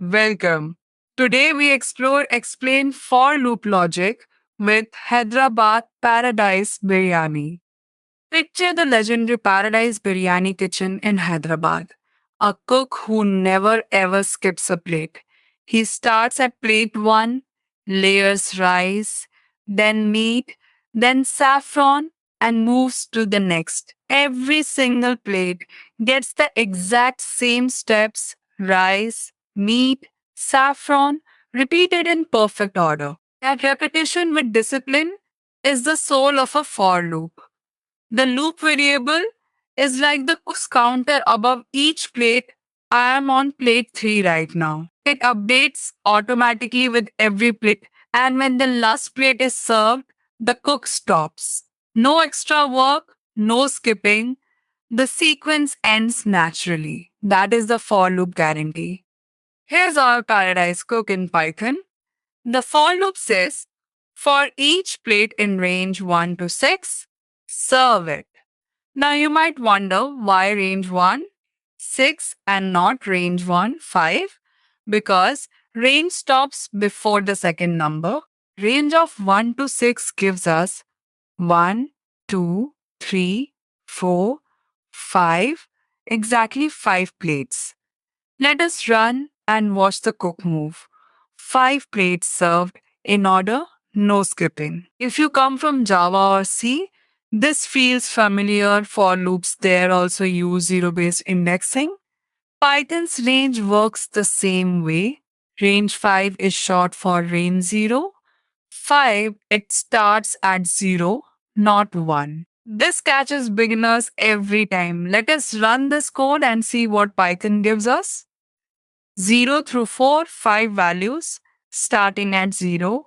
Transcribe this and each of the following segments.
Welcome. Today we explain for loop logic with Hyderabad Paradise Biryani. Picture the legendary Paradise Biryani kitchen in Hyderabad. A cook who never ever skips a plate. He starts at plate 1, layers rice, then meat, then saffron, and moves to the next. Every single plate gets the exact same steps rice, meat, saffron, repeated in perfect order. That repetition with discipline is the soul of a for loop. The loop variable is like the counter above each plate. I am on plate 3 right now. It updates automatically with every plate, and when the last plate is served, the cook stops. No extra work, no skipping. The sequence ends naturally. That is the for loop guarantee. Here's our paradise cook in Python. The for loop says, for each plate in range 1 to 6, serve it. Now you might wonder why range 1, 6 and not range 1, 5? Because range stops before the second number. Range of 1 to 6 gives us 1, 2, 3, 4, 5, exactly 5 plates. Let us run and watch the cook move. 5 plates served in order, no skipping. If you come from Java or C, this feels familiar. For loops there also use zero-based indexing. Python's range works the same way. Range 5 is short for range 0. 5, it starts at 0, not 1. This catches beginners every time. Let us run this code and see what Python gives us. 0 through 4, 5 values, starting at 0.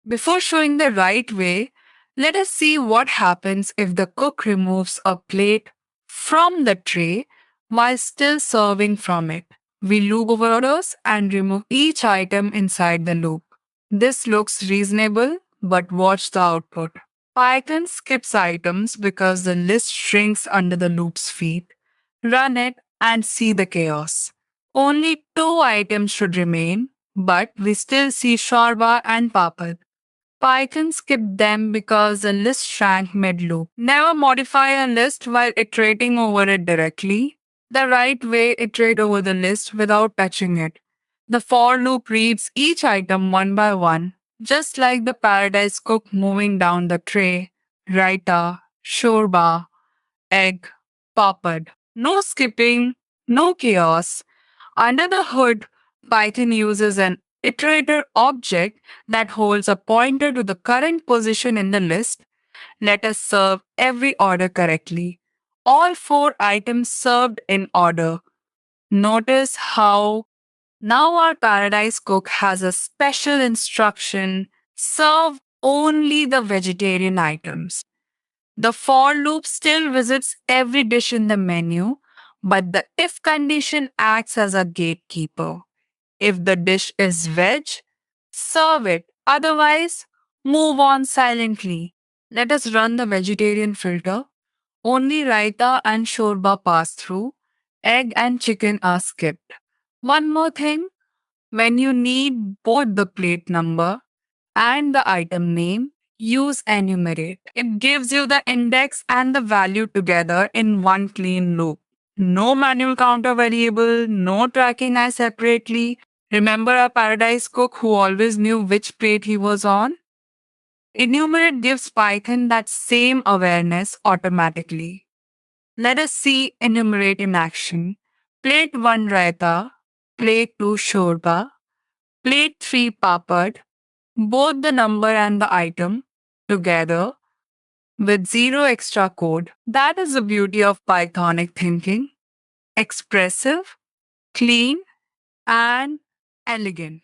Before showing the right way, let us see what happens if the cook removes a plate from the tray while still serving from it. We loop over orders and remove each item inside the loop. This looks reasonable, but watch the output. Python skips items because the list shrinks under the loop's feet. Run it and see the chaos. Only 2 items should remain, but we still see shorba and papad. Python skipped them because the list shrank mid-loop. Never modify a list while iterating over it directly. The right way, iterate over the list without touching it. The for loop reads each item one by one, just like the paradise cook moving down the tray. Raita, shorba, egg, papad. No skipping, no chaos. Under the hood, Python uses an iterator object that holds a pointer to the current position in the list. Let us serve every order correctly. All 4 items served in order. Notice how now our paradise cook has a special instruction serve only the vegetarian items. The for loop still visits every dish in the menu, but the if condition acts as a gatekeeper. If the dish is veg, serve it. Otherwise, move on silently. Let us run the vegetarian filter. Only raita and shorba pass through. Egg and chicken are skipped. One more thing, when you need both the plate number and the item name, use enumerate. It gives you the index and the value together in one clean loop. No manual counter variable, no tracking I separately. Remember a paradise cook who always knew which plate he was on? Enumerate gives Python that same awareness automatically. Let us see enumerate in action. Plate 1 raita, plate 2 shorba, plate 3 papad, both the number and the item together with zero extra code. That is the beauty of Pythonic thinking. Expressive, clean, and elegant.